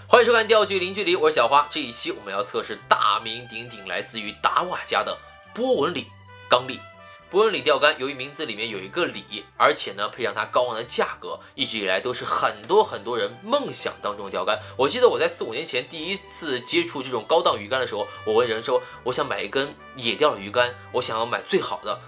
欢迎收看钓具零距离，我是小花。这一期我们要测试大名鼎鼎来自于达瓦家的波纹鲤钢鲡。波纹鲤钓竿由于名字里面有一个鲤，而且呢配上它高昂的价格，一直以来都是很多人梦想当中的钓竿。我记得我在4、5年前第一次接触这种高档鱼竿的时候，我问人说我想买一根野钓的鱼竿，我想要买最好的。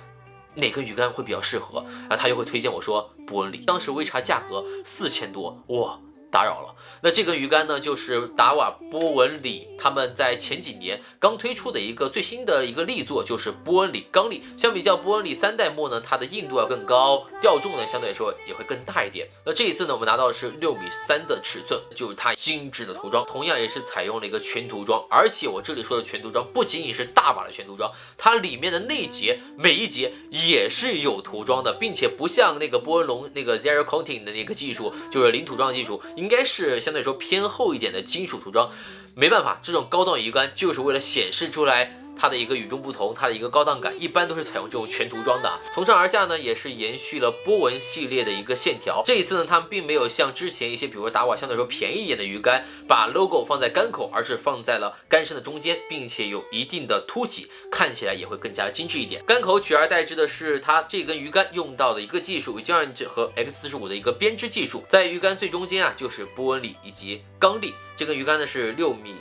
哪根鱼竿会比较适合？然后他就会推荐我说波纹鲤。当时我一查价格4000多，哇！打扰了。那这根鱼竿呢，就是达瓦波纹鲤他们在前几年刚推出的一个最新的一个力作，就是波纹鲤钢鲡。相比较波纹鲤3代目呢，它的硬度要更高，钓重呢相对来说也会更大一点。那这一次呢，我们拿到的是6.3米的尺寸，就是它精致的涂装，同样也是采用了一个全涂装。而且我这里说的全涂装，不仅仅是大把的全涂装，它里面的内节每一节也是有涂装的，并且不像那个波纹龙那个 Zero Coating 的那个技术，就是零涂装的技术。应该是相对来说偏厚一点的金属涂装，没办法，这种高档鱼竿就是为了显示出来它的一个与众不同，它的一个高档感，一般都是采用这种全涂装的。从上而下呢，也是延续了波纹系列的一个线条。这一次呢，他们并没有像之前一些，比如说达瓦相对来说便宜一点的鱼竿，把 logo 放在竿口，而是放在了竿身的中间，并且有一定的凸起，看起来也会更加的精致一点。竿口取而代之的是它这根鱼竿用到的一个技术 Giant 和 X45的一个编织技术，在鱼竿最中间啊，就是波纹鲤以及钢鲡。这根鱼竿呢是6.3米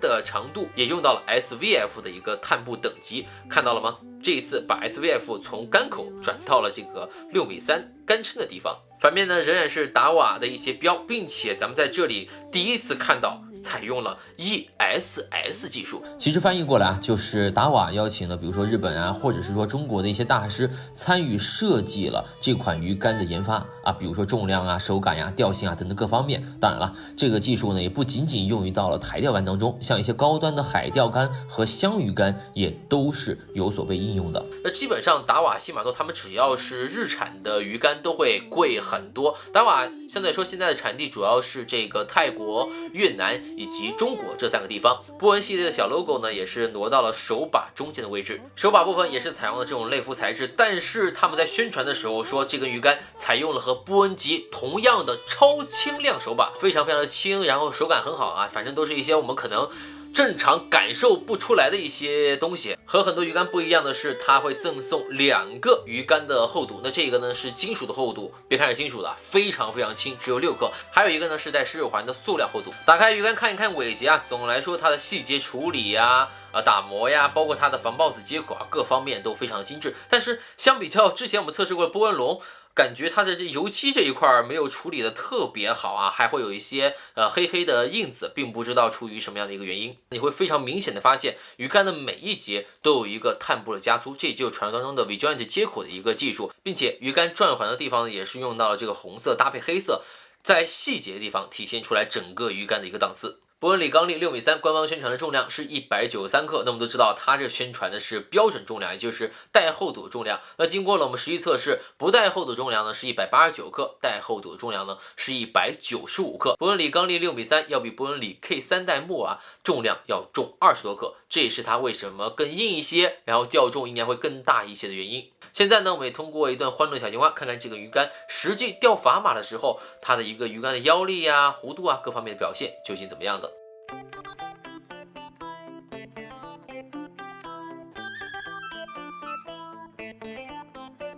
的长度，也用到了 SVF 的一个碳布等级，看到了吗？这一次把 SVF 从竿口转到了这个6.3米竿身的地方。反面呢仍然是达瓦的一些标，并且咱们在这里第一次看到采用了 ESS 技术。其实翻译过来啊，就是达瓦邀请了比如说日本啊，或者是说中国的一些大师参与设计了这款鱼竿的研发啊，比如说重量啊、手感呀、调性啊等等各方面。当然了，这个技术呢也不仅仅用于到了台钓竿当中，像一些高端的海钓竿和香鱼竿也都是有所被应用的。那基本上达瓦、西马诺他们只要是日产的鱼竿都会贵很多。达瓦相对来说现在的产地主要是这个泰国、越南以及中国这3个地方。波纹系列的小 logo 呢，也是挪到了手把中间的位置，手把部分也是采用了这种类肤材质，但是他们在宣传的时候说这根鱼竿采用了和波纹级同样的超轻量手把，非常的轻，然后手感很好啊，反正都是一些我们可能正常感受不出来的一些东西。和很多鱼竿不一样的是，它会赠送2个鱼竿的厚度。那这个呢是金属的厚度，别看是金属的，非常轻，只有6克。还有一个呢是带湿手环的塑料厚度。打开鱼竿看一看尾节啊，总的来说它的细节处理呀、打磨呀，包括它的防抱死接口啊，各方面都非常的精致。但是相比较之前我们测试过的波纹龙，感觉它的这油漆这一块没有处理的特别好啊，还会有一些黑的印子，并不知道出于什么样的一个原因。你会非常明显的发现鱼竿的每一节都有一个碳布的加粗，这就是传说当中的 V-joint 接口的一个技术，并且鱼竿转环的地方也是用到了这个红色搭配黑色，在细节的地方体现出来整个鱼竿的一个档次。波纹鲤钢鲡6.3米，官方宣传的重量是193克。那我们都知道，它这宣传的是标准重量，也就是带厚度的重量。那经过了我们实际测试，不带厚度重量呢是189克，带厚度的重量呢是195克。波纹鲤钢鲡6.3米要比波纹鲤 K3代目啊重量要重20多克，这也是它为什么更硬一些，然后钓重应该会更大一些的原因。现在呢，我们也通过一段欢乐小青蛙，看看这个鱼竿实际钓砝码的时候，它的一个鱼竿的腰力啊、弧度啊各方面的表现究竟怎么样的。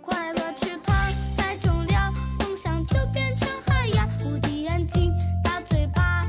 快乐池塘太重了，梦想就变成海洋。无敌眼睛，大嘴巴，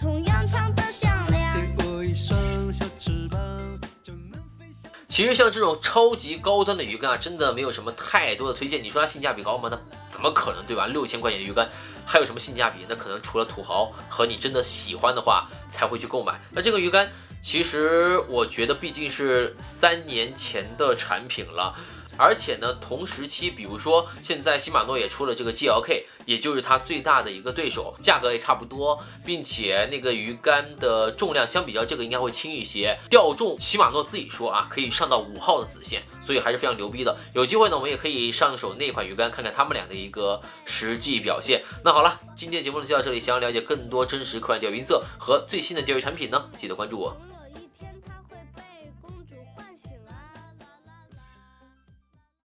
同样长得响亮。借我一双小翅膀，就能飞翔。其实像这种超级高端的鱼竿啊，真的没有什么太多的推荐。你说它性价比高吗？那怎么可能，对吧？6000块钱的鱼竿还有什么性价比？那可能除了土豪和你真的喜欢的话才会去购买。那这个鱼竿其实我觉得毕竟是3年前的产品了，而且呢同时期比如说现在西马诺也出了这个 GLK， 也就是它最大的一个对手，价格也差不多，并且那个鱼竿的重量相比较这个应该会轻一些，钓重西马诺自己说啊可以上到5号的子线，所以还是非常牛逼的。有机会呢我们也可以上手那款鱼竿看看他们俩的一个实际表现。那好了，今天的节目呢就到这里，想要了解更多真实科幻钓鱼音色和最新的钓鱼产品呢，记得关注我。